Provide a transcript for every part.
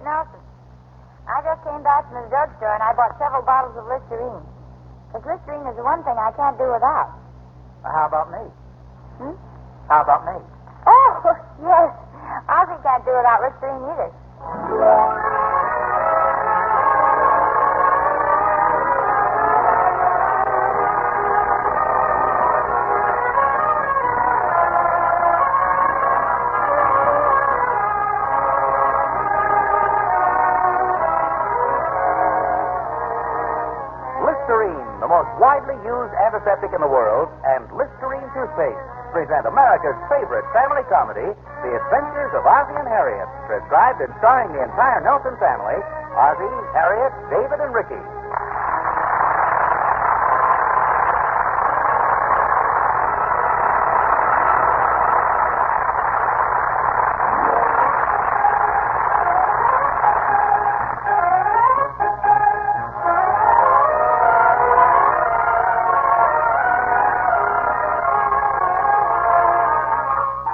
Harriet Nelson. I just came back from the drugstore and I bought several bottles of Listerine. Because Listerine is the one thing I can't do without. How about me? Hmm? How about me? Oh, yes. Ozzie can't do without Listerine either. Listerine, the most widely used antiseptic in the world, and Listerine toothpaste present America's favorite family comedy, The Adventures of Ozzie and Harriet, transcribed and starring the entire Nelson family, Ozzie, Harriet, David, and Ricky.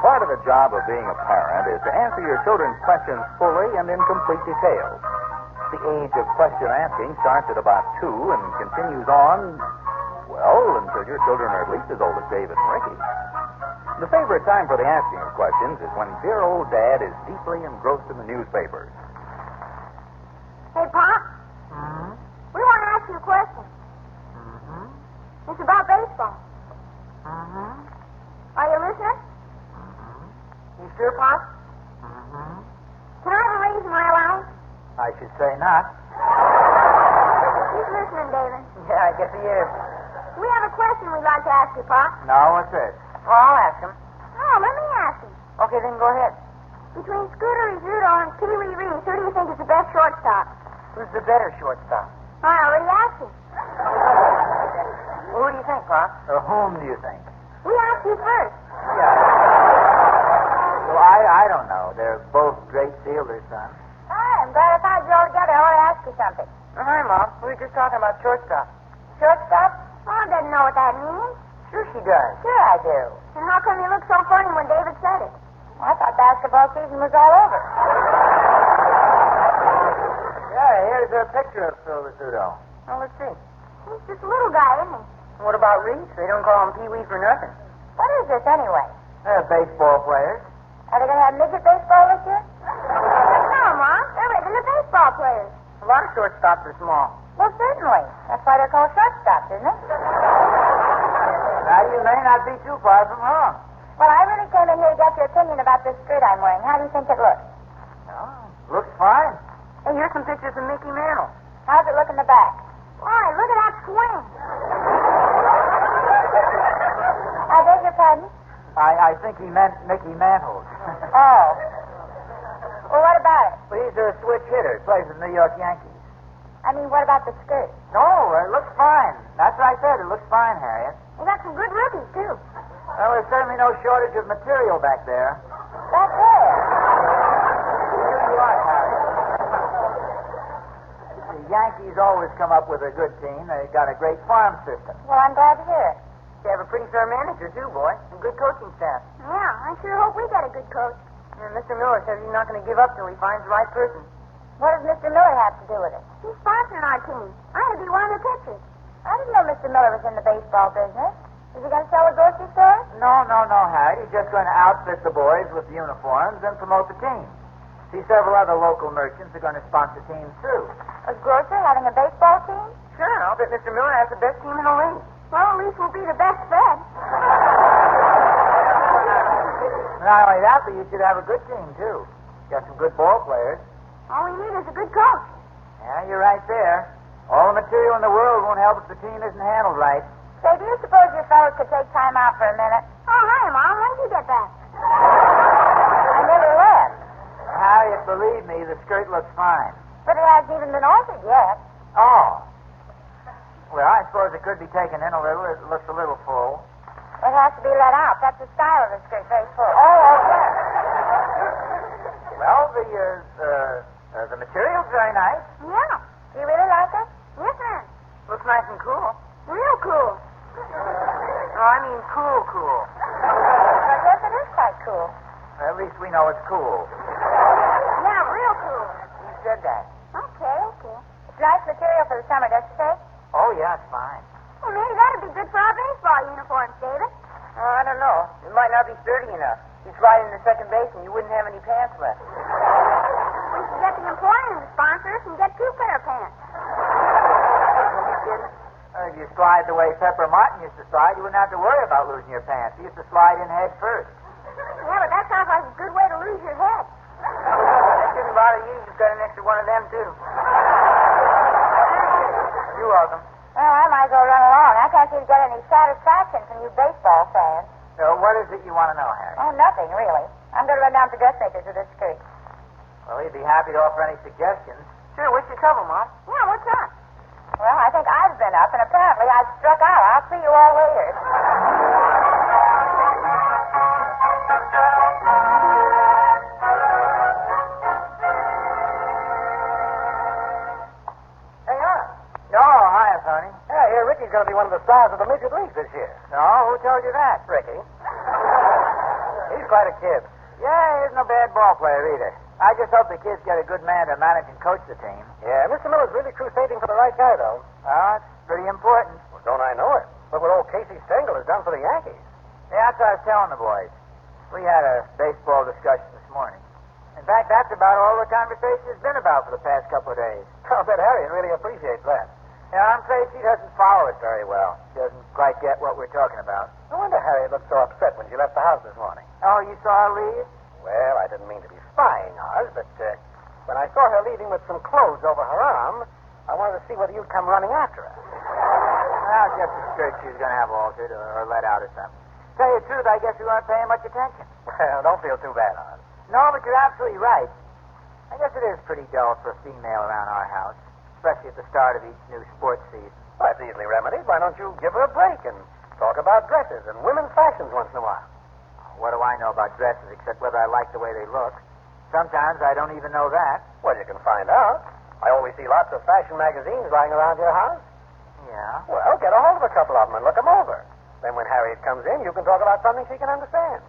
Part of the job of being a parent is to answer your children's questions fully and in complete detail. The age of question asking starts at about 2 and continues on, well, until your children are at least as old as David and Ricky. The favorite time for the asking of questions is when dear old Dad is deeply engrossed in the newspapers. Hey, Pop. Hmm? We want to ask you a question. Mm-hmm. It's about baseball. Mm-hmm. Are you listening? You sure, Pop? Mm-hmm. Can I have a raise in my allowance? I should say not. He's listening, David. Yeah, I guess he is. We have a question we'd like to ask you, Pop. No, what's this? Well, I'll ask him. Oh, let me ask him. Okay, then go ahead. Between Scooter Rizzuto and Pee Wee Reese, who do you think is the best shortstop? Who's the better shortstop? I already asked him. Well, who do you think, Pop? Or whom do you think? We asked you first. Well, I don't know. They're both great fielders, son. I'm glad I found you all together. I want to ask you something. Hi, Mom. We were just talking about shortstop. Shortstop? Mom doesn't know what that means. Sure she does. Sure I do. And how come you look so funny when David said it? Well, I thought basketball season was all over. Yeah, here's a picture of Phil Rizzuto. Well, let's see. He's just a little guy, isn't he? What about Reese? They don't call him Pee Wee for nothing. What is this, anyway? They're baseball players. Are they going to have midget baseball this year? No, Mom. They're regular baseball players. A lot of shortstops are small. Well, certainly. That's why they're called shortstops, isn't it? Now, you may not be too far from wrong. Well, I really came in here to get your opinion about this skirt I'm wearing. How do you think it looks? Oh, looks fine. Hey, here's some pictures of Mickey Mantle. How's it look in the back? Why, look at that swing. I beg your pardon? I think he meant Mickey Mantle. Oh. Well, what about it? Well, he's a switch hitter. Plays with the New York Yankees. I mean, what about the skirt? No, it looks fine. That's what I said. It looks fine, Harriet. We got some good rookies, too. Well, there's certainly no shortage of material back there. Back there. Here you are, Harriet. The Yankees always come up with a good team. They've got a great farm system. Well, I'm glad to hear it. They have a pretty fair manager, too, boy. And good coaching staff. Yeah, I sure hope we get a good coach. And Mr. Miller says he's not going to give up till he finds the right person. What does Mr. Miller have to do with it? He's sponsoring our team. I'm going to be one of the pitchers. I didn't know Mr. Miller was in the baseball business. Is he going to sell a grocery store? No, Harriet. He's just going to outfit the boys with uniforms and promote the team. See, several other local merchants are going to sponsor teams, too. A grocer having a baseball team? Sure, I'll bet Mr. Miller has the best team in the league. Well, at least we'll be the best fed. Not only that, but you should have a good team, too. Got some good ball players. All we need is a good coach. Yeah, you're right there. All the material in the world won't help if the team isn't handled right. Say, do you suppose you fellows could take time out for a minute? Oh, hi, Mom. When did you get back? I never left. Harriet, believe me, the skirt looks fine. But it hasn't even been altered yet. Oh. Well, I suppose it could be taken in a little. It looks a little full. It has to be let out. That's the style of the skirt, very full. Oh, okay. Well, the material's very nice. Yeah. Do you really like it? Yes, ma'am. Looks nice and cool. Real cool. No, I mean cool. I guess it is quite cool. At least we know it's cool. Yeah, real cool. You said that. Okay. It's nice material for the summer, doesn't it say? Oh, yeah, it's fine. Well, maybe that'd be good for our baseball uniforms, David. Oh, I don't know. It might not be sturdy enough. You'd slide into second base and you wouldn't have any pants left. We should get the employer to sponsor us and get 2 pair of pants. Are you kidding? If you slide the way Pepper Martin used to slide, you wouldn't have to worry about losing your pants. He used to slide in head first. Yeah, but that sounds like a good way to lose your head. That shouldn't bother you. You've got an extra one of them, too. You're welcome. Well, I might go run along. I can't seem to get any satisfaction from you baseball fans. So what is it you want to know, Harry? Oh, nothing, really. I'm going to run down to dressmakers with this skirt. Well, he'd be happy to offer any suggestions. Sure, what's your trouble, Mom? Yeah, what's up? Well, I think I've been up, and apparently I've struck out. I'll see you all later. Hey, on. No, hiya, Tony. Yeah, here, Ricky's going to be one of the stars of the Midget League this year. No, who told you that? Ricky. He's quite a kid. Yeah, he isn't a bad ball player either. I just hope the kids get a good man to manage and coach the team. Yeah, Mr. Miller's really crusading for the right guy, though. Well, it's pretty important. Well, don't I know it? Look what old Casey Stengel has done for the Yankees. Yeah, that's what I was telling the boys. We had a baseball discussion this morning. In fact, that's about all the conversation has been about for the past couple of days. I'll bet Harriet really appreciates that. Yeah, I'm afraid she doesn't follow it very well. She doesn't quite get what we're talking about. No wonder Harriet looked so upset when she left the house this morning. Oh, you saw her leave? Well, I didn't mean to be spying, Oz, but when I saw her leaving with some clothes over her arm, I wanted to see whether you'd come running after her. Well, just a skirt she was going to have altered or let out or something. Tell you the truth, I guess we weren't paying much attention. Well, don't feel too bad, Oz. No, but you're absolutely right. I guess it is pretty dull for a female around our house, especially at the start of each new sports season. Well, that's easily remedied. Why don't you give her a break and talk about dresses and women's fashions once in a while? What do I know about dresses except whether I like the way they look? Sometimes I don't even know that. Well, you can find out. I always see lots of fashion magazines lying around your house. Yeah? Well, get a hold of a couple of them and look them over. Then when Harriet comes in, you can talk about something she can understand.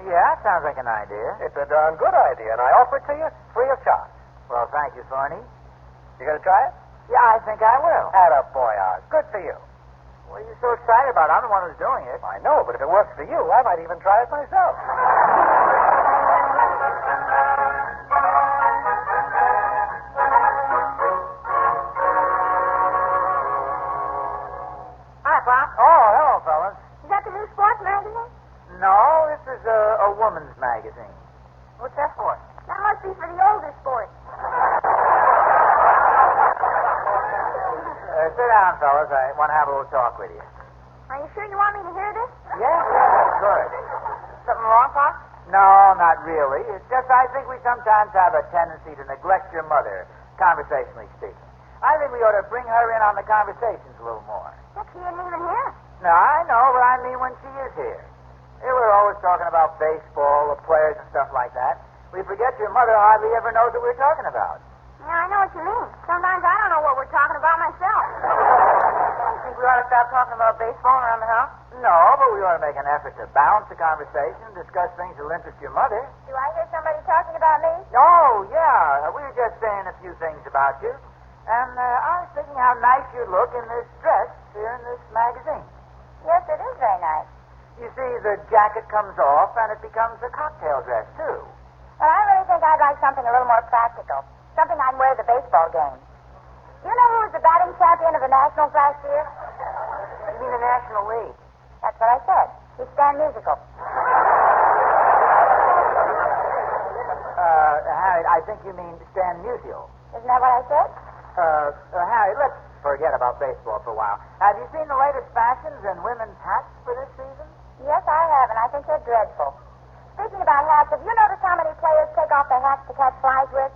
Yeah, that sounds like an idea. It's a darn good idea, and I offer it to you free of charge. Well, thank you, Thorny. You going to try it? Yeah, I think I will. Attaboy, Oz. Good for you. What are you so excited about? I'm the one who's doing it. I know, but if it works for you, I might even try it myself. Hi, Pop. Oh, hello, fellas. Is that the new sports magazine? No, this is a woman's magazine. What's that for? That must be for the older sports. Sit down, fellas. I want to have a little talk with you. Are you sure you want me to hear this? Yes, of course. Something wrong, Pop? No, not really. It's just I think we sometimes have a tendency to neglect your mother, conversationally speaking. I think we ought to bring her in on the conversations a little more. But she isn't even here. No, I know, but I mean when she is here. We're always talking about baseball, the players, and stuff like that. We forget your mother hardly ever knows what we're talking about. Yeah, I know what you mean. Sometimes I don't know what we're talking about myself. You think we ought to stop talking about baseball around the house? No, but we ought to make an effort to balance the conversation and discuss things that will interest your mother. Do I hear somebody talking about me? Oh, yeah. We were just saying a few things about you. And I was thinking how nice you look in this dress here in this magazine. Yes, it is very nice. You see, the jacket comes off and it becomes a cocktail dress, too. Well, I really think I'd like something a little more practical. Something I'd wear to the baseball game. You know who was the batting champion of the Nationals last year? You mean the National League? That's what I said. He's Stan Musical. Harriet, I think you mean Stan Musial. Isn't that what I said? Harriet, let's forget about baseball for a while. Have you seen the latest fashions in women's hats for this season? Yes, I have, and I think they're dreadful. Speaking about hats, have you noticed how many players take off their hats to catch flies with?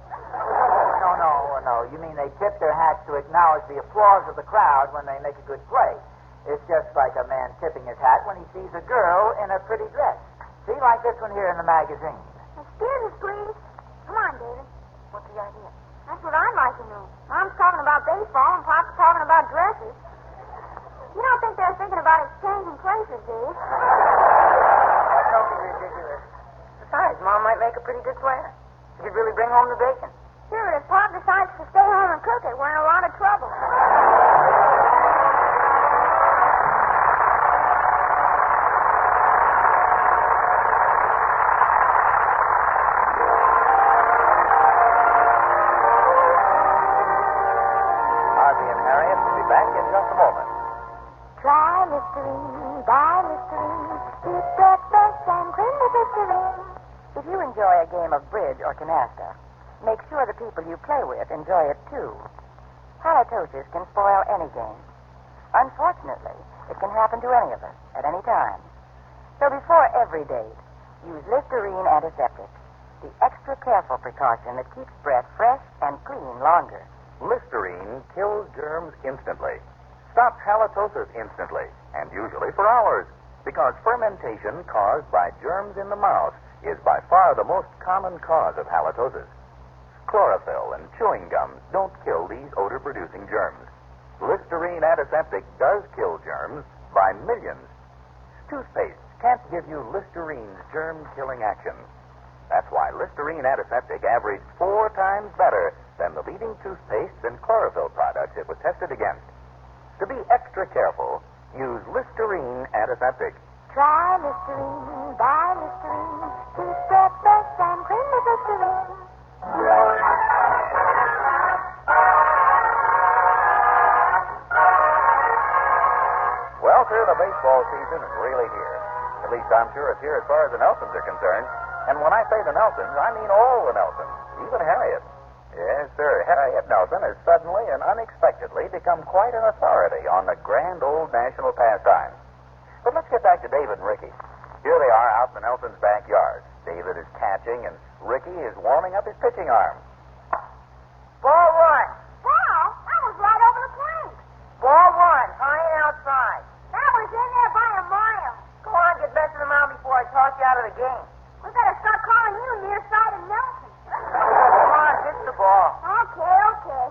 No. You mean they tip their hats to acknowledge the applause of the crowd when they make a good play. It's just like a man tipping his hat when he sees a girl in a pretty dress. See, like this one here in the magazine. Excuse us, please. Come on, David. What's the idea? That's what I'd like to know. Mom's talking about baseball, and Pop's talking about dresses. You don't think they're thinking about exchanging places, do you? Don't be ridiculous. Besides, Mom might make a pretty good player. She could really bring home the bacon. Sure, but if Pop decides to stay home and cook it, we're in a lot of trouble. Ozzie and Harriet will be back in just a moment. Try Listerine, buy Listerine. Eat breakfast and cream with Listerine. If you enjoy a game of bridge or canasta, make sure the people you play with enjoy it too. Halitosis can spoil any game. Unfortunately, it can happen to any of us at any time. So before every date, use Listerine Antiseptic, the extra careful precaution that keeps breath fresh and clean longer. Listerine kills germs instantly, stops halitosis instantly, and usually for hours, because fermentation caused by germs in the mouth is by far the most common cause of halitosis. Chlorophyll and chewing gums don't kill these odor-producing germs. Listerine Antiseptic does kill germs by millions. Toothpaste can't give you Listerine's germ-killing action. That's why Listerine Antiseptic averaged 4 times better than the leading toothpaste and chlorophyll products it was tested against. To be extra careful, use Listerine Antiseptic. Try Listerine, buy Listerine. Eat breakfast and cream with Listerine. Well, sir, the baseball season is really here. At least I'm sure it's here as far as the Nelsons are concerned. And when I say the Nelsons, I mean all the Nelsons, even Harriet. Yes, sir, Harriet Nelson has suddenly and unexpectedly become quite an authority on the grand old national pastime. But let's get back to David and Ricky. Here they are out in the Nelsons' backyard. David is catching, and Ricky is warming up his pitching arm. Ball one. Wow, that was right over the plate. Ball one. High and outside. That was in there by a mile. Go on, get back to the mound before I toss you out of the game. We better start calling you nearsighted Nelson. Come on, hit the ball. Okay.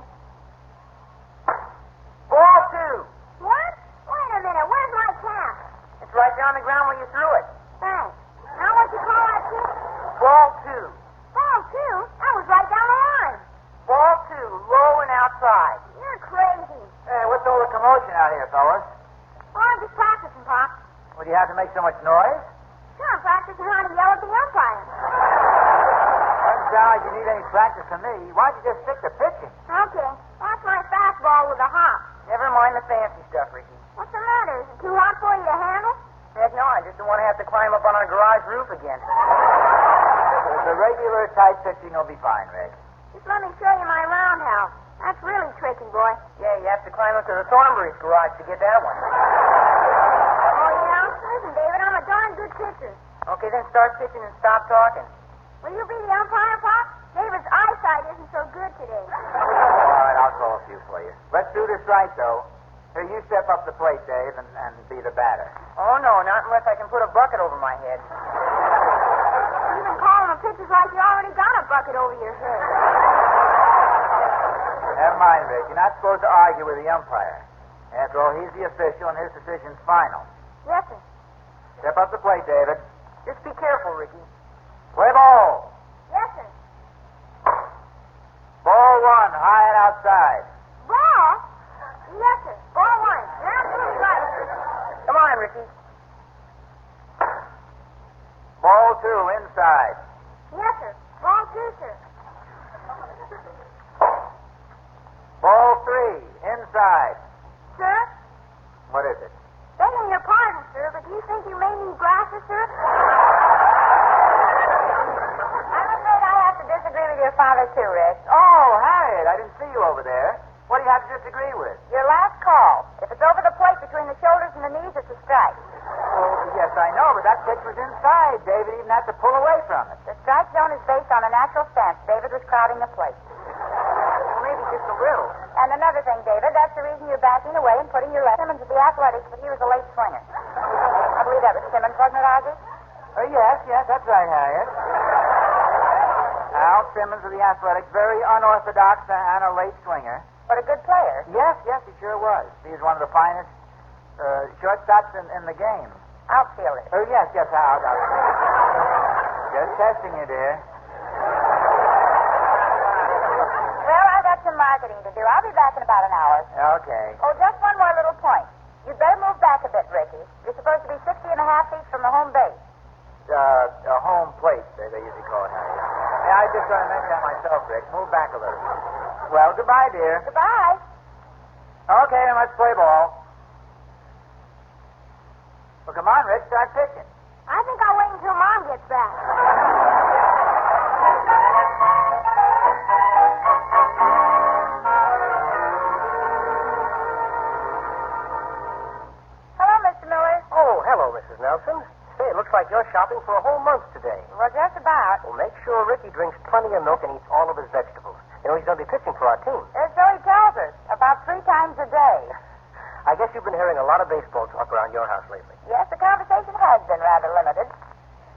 Ball two. What? Wait a minute. Where's my cap? It's right down the ground where you threw it. Thanks. Now what you call that pitch? Ball two. Ball two? That was right down the line. Ball two, low and outside. You're crazy. Hey, what's all the commotion out here, fellas? Oh, I'm just practicing, Pop. Would you have to make so much noise? Sure, I'm practicing how to yell at the umpire. Doesn't sound like you need any practice from me. Why'd you just stick to pitching? Okay. That's my fastball with a hop. Never mind the fancy stuff, Ricky. What's the matter? Is it too hot for you to handle? Heck no, I just don't want to have to climb up on our garage roof again. The regular tight pitching will be fine, Rick. Just let me show you my roundhouse. That's really tricky, boy. Yeah, you have to climb up to the Thornbury's garage to get that one. Oh, yeah? Listen, David, I'm a darn good pitcher. Okay, then start pitching and stop talking. Will you be the umpire, Pop? David's eyesight isn't so good today. All right, I'll call a few for you. Let's do this right, though. Here, you step up the plate, Dave, and be the batter. Oh, no, not unless I can put a bucket over my head. You've been calling the pitches like you already got a bucket over your head. Never mind, Rick. You're not supposed to argue with the umpire. After all, he's the official, and his decision's final. Yes, sir. Step up the plate, David. Just be careful, Ricky. Play ball. Yes, sir. Ball one, high and outside. Ball? Yes, sir. Ball one. You're absolutely right, sir. Come on, Ricky. Ball two, inside. Yes, sir. Ball two, sir. Ball three, inside. Sir? What is it? Begging your pardon, sir, but do you think you may need glasses, sir? I'm afraid I have to disagree with your father, too, Rick. Oh, Harriet, I didn't see you over there. What do you have to disagree with? Your last call. If it's over the plate between the shoulders and the knees, it's a strike. Oh, yes, I know, but that pitch was inside. David even had to pull away from it. The strike zone is based on a natural stance. David was crowding the plate. Maybe just a little. And another thing, David, that's the reason you're backing away and putting your left. Simmons of the Athletics, but he was a late swinger. I believe that was Simmons, wasn't it, Ozzie? Oh, yes, that's right, Harriet. Al Simmons of the Athletics, very unorthodox and a late swinger. But a good player. Yes, he sure was. He was one of the finest shortstops in the game. Outfielder. Oh, yes, Al. Just testing you, dear. marketing to do. I'll be back in about an hour. Okay. Oh, just one more little point. You'd better move back a bit, Ricky. You're supposed to be 60 and a half feet from the home base. A home plate, they usually call it, Harriet. Yeah, I just going to mention that myself, Rick. Move back a little. Well, goodbye, dear. Goodbye. Okay, then let's play ball. Well, come on, Rick, start pitching. I think I'll wait until Mom gets back. Hello, Mr. Miller. Oh, hello, Mrs. Nelson. Say, it looks like you're shopping for a whole month today. Well, just about. Well, make sure Ricky drinks plenty of milk and eats all of his vegetables. You know, he's going to be pitching for our team. So he tells us. About 3 times a day. I guess you've been hearing a lot of baseball talk around your house lately. Yes, the conversation has been rather limited.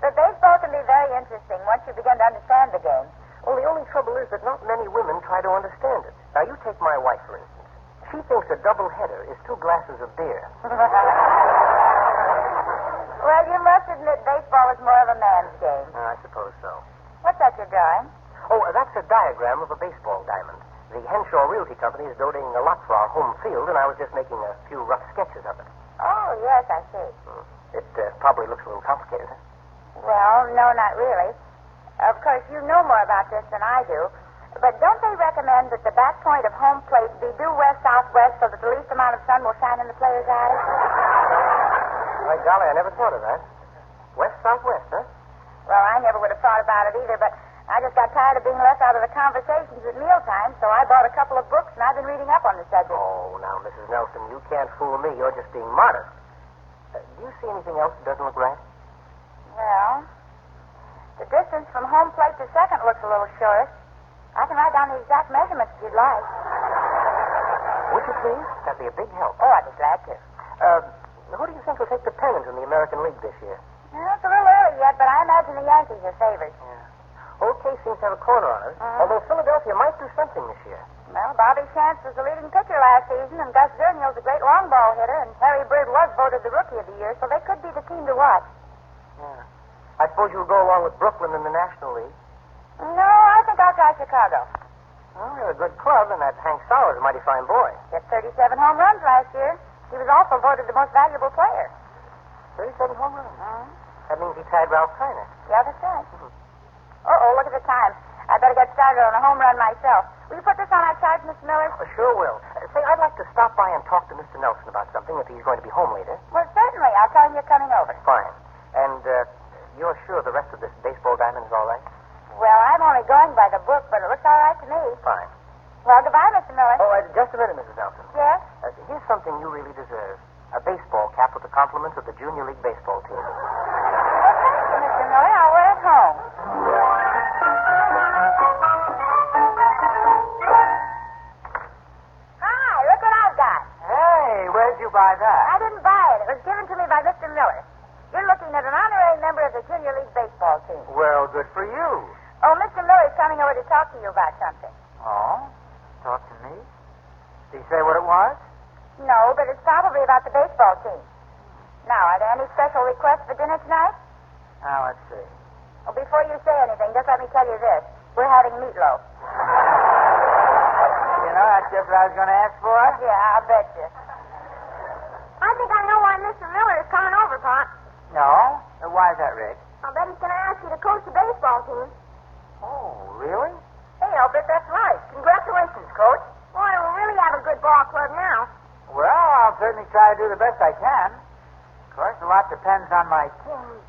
But baseball can be very interesting once you begin to understand the game. Well, the only trouble is that not many women try to understand it. Now, you take my wife, for instance. She thinks a doubleheader is 2 glasses of beer. Well, you must admit baseball is more of a man's game. I suppose so. What's that you're drawing? Oh, that's a diagram of a baseball diamond. The Henshaw Realty Company is donating a lot for our home field, and I was just making a few rough sketches of it. Oh, yes, I see. It probably looks a little complicated. Well, no, not really. Of course, you know more about this than I do. But don't they recommend that the back point of home plate be due west-southwest so that the least amount of sun will shine in the player's eyes? My golly, I never thought of that. West-southwest, huh? Well, I never would have thought about it either, but I just got tired of being left out of the conversations at mealtime, so I bought a couple of books, and I've been reading up on the subject. Oh, now, Mrs. Nelson, you can't fool me. You're just being modest. Do you see anything else that doesn't look right? Well, the distance from home plate to second looks a little short. I can write down the exact measurements if you'd like. Would you please? That'd be a big help. Oh, I'd be glad to. Who do you think will take the pennant in the American League this year? Well, it's a little early yet, but I imagine the Yankees are favored. Yeah. OK seems to have a corner on it, although Philadelphia might do something this year. Well, Bobby Shantz was the leading pitcher last season, and Gus Zernial's a great long ball hitter, and Harry Bird was voted the Rookie of the Year, so they could be the team to watch. Yeah. I suppose you'll go along with Brooklyn in the National League. No, I think I'll try Chicago. Well, they're a good club, and that Hank Sauer's a mighty fine boy. Hit 37 home runs last year. He was also voted the most valuable player. 37 home runs? That means he tied Ralph Kiner. Yeah, that's right. Uh-oh, look at the time. I better get started on a home run myself. Will you put this on our charge, Mr. Miller? Sure will. Say, I'd like to stop by and talk to Mr. Nelson about something if he's going to be home later. Well, certainly. I'll tell him you're coming over. Fine. And you're sure the rest of this baseball diamond is all right? Well, I'm only going by the book, but it looks all right to me. Fine. Well, goodbye, Mr. Miller. Oh, just a minute, Mrs. Nelson. Yes? Here's something you really deserve. A baseball cap with the compliments of the Junior League baseball team. Well, thank you, Mr. Miller. I'll wear it home. Hi, look what I've got. Hey, where'd you buy that? I didn't buy it. It was given to me by Mr. Miller. You're looking at an honorary member of the Junior League baseball team. Well, good for you. Oh, Mr. Miller's coming over to talk to you about something. Oh? Talk to me? Did he say what it was? No, but it's probably about the baseball team. Now, are there any special requests for dinner tonight? Now, let's see. Well, before you say anything, just let me tell you this. We're having meatloaf. You know, that's just what I was going to ask for. Yeah, I'll bet you. I think I know why Mr. Miller is coming over, Pop. No? Why is that, Rick? I'll bet he's going to ask you to coach the baseball team. Oh, really? Hey, I'll bet that's right. Congratulations, Coach. Boy, we really have a good ball club now. Well, I'll certainly try to do the best I can. Of course, a lot depends on my team.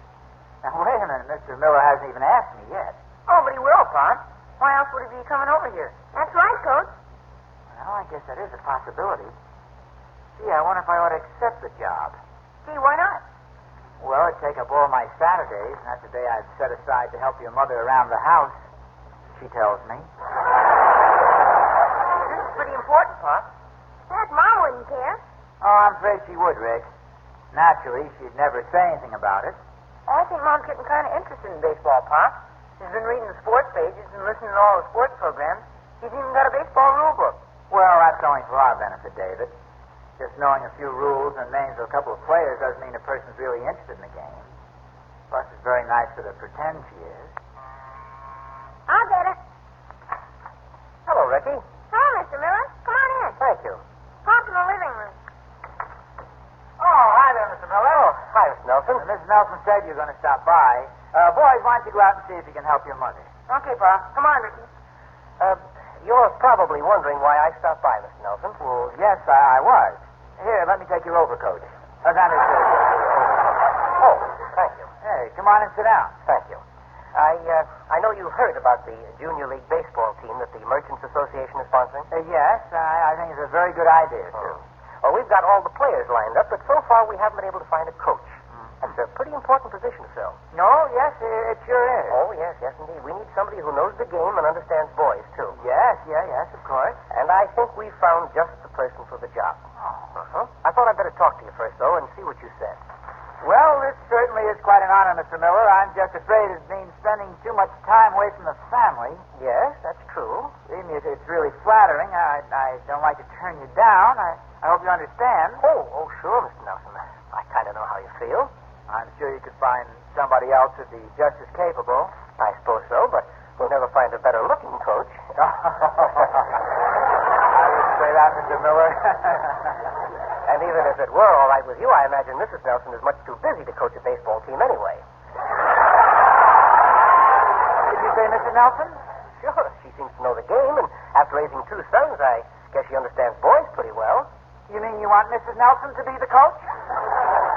Now, wait a minute. Mr. Miller hasn't even asked me yet. Oh, but he will, Pop. Why else would he be coming over here? That's right, Coach. Well, I guess that is a possibility. Gee, I wonder if I ought to accept the job. Gee, why not? Well, it'd take up all my Saturdays, and that's the day I'd set aside to help your mother around the house, she tells me. This is pretty important, Pop. That Mom wouldn't care. Oh, I'm afraid she would, Rick. Naturally, she'd never say anything about it. Oh, I think Mom's getting kind of interested in baseball, Pop. She's been reading the sports pages and listening to all the sports programs. She's even got a baseball rule book. Well, that's only for our benefit, David. Just knowing a few rules and names of a couple of players doesn't mean a person's really interested in the game. Plus, it's very nice for her to pretend she is. I'll get it. Hello, Ricky. Hello, Mr. Nelson. Mrs. Nelson said you're going to stop by. Boys, why don't you go out and see if you can help your mother? Okay, Pa. Come on, Ricky. You're probably wondering why I stopped by, Mr. Nelson. Well, yes, I was. Here, let me take your overcoat. That is Oh, thank you. Hey, come on and sit down. Thank you. I know you heard about the Junior League baseball team that the Merchants Association is sponsoring. Yes, I think it's a very good idea, too. Well, we've got all the players lined up, but so far we haven't been able to find a coach. That's a pretty important position to fill. No, yes, it sure is. Oh, yes, indeed. We need somebody who knows the game and understands boys, too. Yes, of course. And I think we found just the person for the job. Oh. I thought I'd better talk to you first, though, and see what you said. Well, this certainly is quite an honor, Mr. Miller. I'm just afraid it means spending too much time away from the family. Yes, that's true. Believe me, it's really flattering. I don't like to turn you down. I hope you understand. Oh, sure, Mr. Nelson. I kind of know how you feel. I'm sure you could find somebody else who'd be just as capable. I suppose so, but we'll never find a better-looking coach. I wouldn't say that, Mr. Miller. And even if it were all right with you, I imagine Mrs. Nelson is much too busy to coach a baseball team anyway. Did you say Mrs. Nelson? Sure, she seems to know the game, and after raising two sons, I guess she understands boys pretty well. You mean you want Mrs. Nelson to be the coach?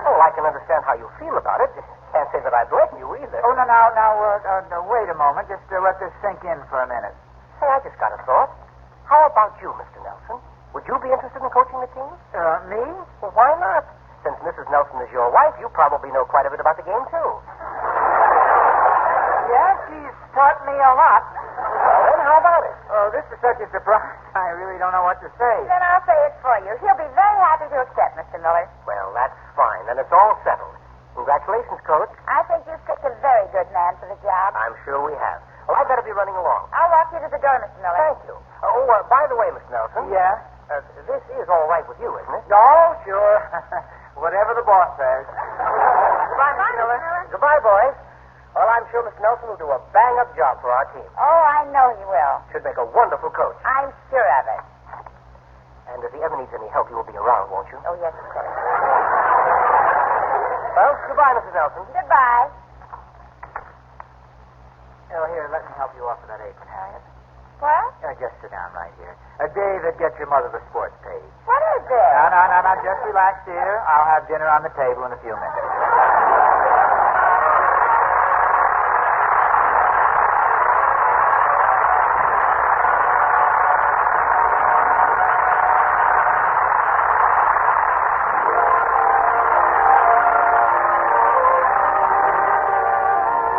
Oh, I can understand how you feel about it. Can't say that I blame you either. Oh, no, now, wait a moment. Just let this sink in for a minute. Hey, I just got a thought. How about you, Mr. Nelson? Would you be interested in coaching the team? Me? Well, why not? Since Mrs. Nelson is your wife, you probably know quite a bit about the game, too. Yes, she's taught me a lot. Well, then, how about it? Oh, this is such a surprise. I really don't know what to say. Then I'll say it for you. He'll be very happy to accept, Mr. Miller. Well, that's fine. Then it's all settled. Congratulations, Coach. I think you've picked a very good man for the job. I'm sure we have. Well, I'd better be running along. I'll walk you to the door, Mr. Miller. Thank you. By the way, Miss Nelson. Yeah? This is all right with you, isn't it? Oh, sure. Whatever the boss says. Goodbye, Mr. Miller. Goodbye, boys. Well, I'm sure Mr. Nelson will do a bang-up job for our team. Oh, I know he will. Should make a wonderful coach. I'm sure of it. And if he ever needs any help, he will be around, won't you? Oh, yes, of course. Well, goodbye, Mrs. Nelson. Goodbye. Oh, here, let me help you off with that apron, Harriet. What? Just sit down right here. David, get your mother the sports page. What is this? No. Just relax, dear. I'll have dinner on the table in a few minutes.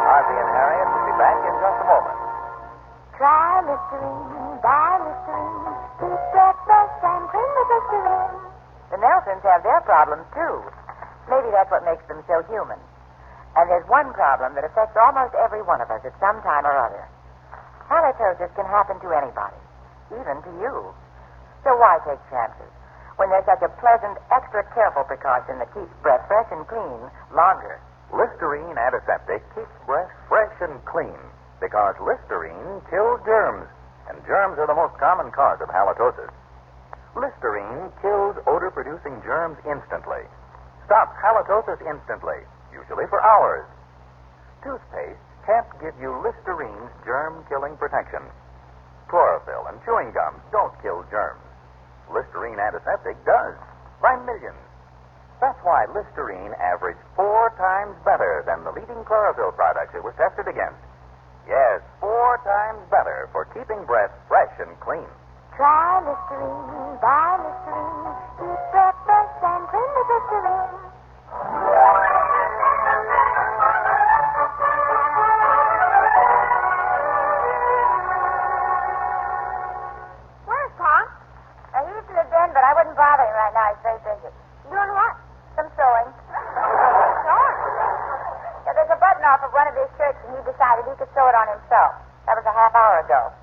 Ozzie and Harriet will be back in just a moment. Try Listerine, buy Listerine. Keep breakfast and clean with Listerine. The Nelsons have their problems, too. Maybe that's what makes them so human. And there's one problem that affects almost every one of us at some time or other. Halitosis can happen to anybody, even to you. So why take chances when there's such a pleasant, extra careful precaution that keeps breath fresh and clean longer? Listerine Antiseptic keeps breath fresh and clean because Listerine kills germs, and germs are the most common cause of halitosis. Listerine kills odor-producing germs instantly. Stops halitosis instantly, usually for hours. Toothpaste can't give you Listerine's germ-killing protection. Chlorophyll and chewing gum don't kill germs. Listerine Antiseptic does, by millions. That's why Listerine averaged 4 times better than the leading chlorophyll products it was tested against. Yes, 4 times better for keeping breath fresh and clean. Try Listerine, buy Listerine. Keep breakfast and clean with Listerine. Where's Tom? He's in the den, but I wouldn't bother him right now. He's very busy. Doing what? Some sewing. Sewing? Yeah, there's a button off of one of his shirts, and he decided he could sew it on himself. That was a half hour ago.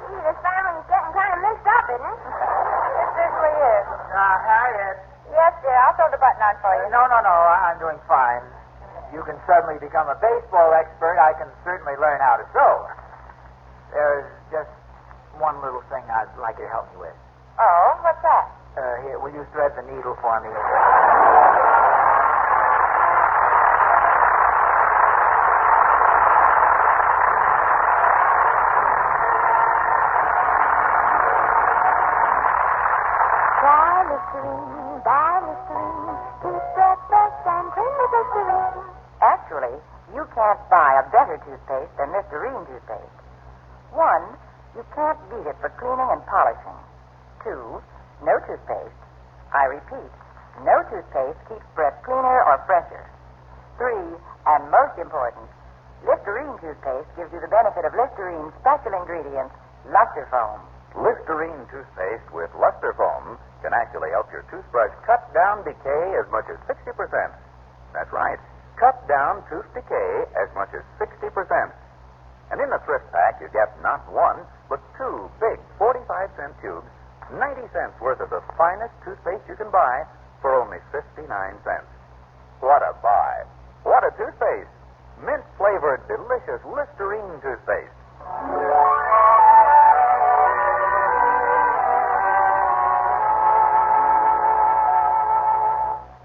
Gee, this family's getting kind of mixed up, isn't it? It certainly is. Harriet. Yes, dear. I'll sew the button on for you. No. I'm doing fine. You can suddenly become a baseball expert. I can certainly learn how to sew. There's just one little thing I'd like you to help me with. Oh, what's that? Here, will you thread the needle for me? Listerine, buy Listerine. Keep breath fresh and clean with Listerine. Actually, you can't buy a better toothpaste than Listerine toothpaste. 1, you can't beat it for cleaning and polishing. 2, no toothpaste. I repeat, no toothpaste keeps breath cleaner or fresher. 3, and most important, Listerine toothpaste gives you the benefit of Listerine's special ingredient, luster foam. Listerine toothpaste with luster foam can actually help your toothbrush cut down decay as much as 60%. That's right. Cut down tooth decay as much as 60%. And in the thrift pack, you get not 1, but 2 big 45-cent tubes, 90 cents worth of the finest toothpaste you can buy for only 59 cents. What a buy. What a toothpaste. Mint-flavored, delicious Listerine toothpaste.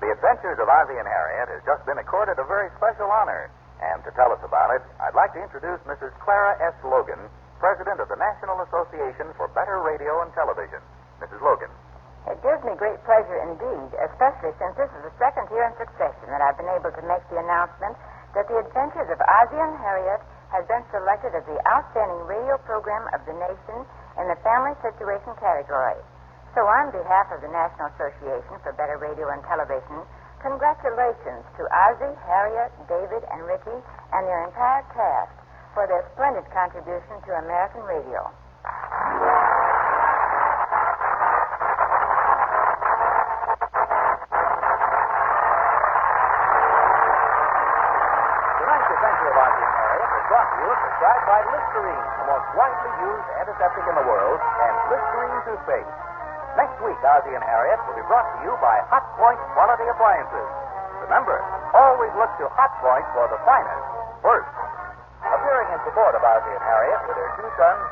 The Adventures of Ozzie and Harriet has just been accorded a very special honor. And to tell us about it, I'd like to introduce Mrs. Clara S. Logan, President of the National Association for Better Radio and Television. Mrs. Logan. It gives me great pleasure indeed, especially since this is the second year in succession that I've been able to make the announcement that The Adventures of Ozzie and Harriet has been selected as the outstanding radio program of the nation in the family situation category. So on behalf of the National Association for Better Radio and Television, congratulations to Ozzie, Harriet, David, and Ricky, and their entire cast for their splendid contribution to American radio. Tonight's Adventure of Ozzie and Harriet was brought to you prescribed by Listerine, the most widely used antiseptic in the world, and Listerine toothpaste. Next week, Ozzie and Harriet will be brought to you by Hot Point Quality Appliances. Remember, always look to Hot Point for the finest first. Appearing in support of Ozzie and Harriet with their 2 sons,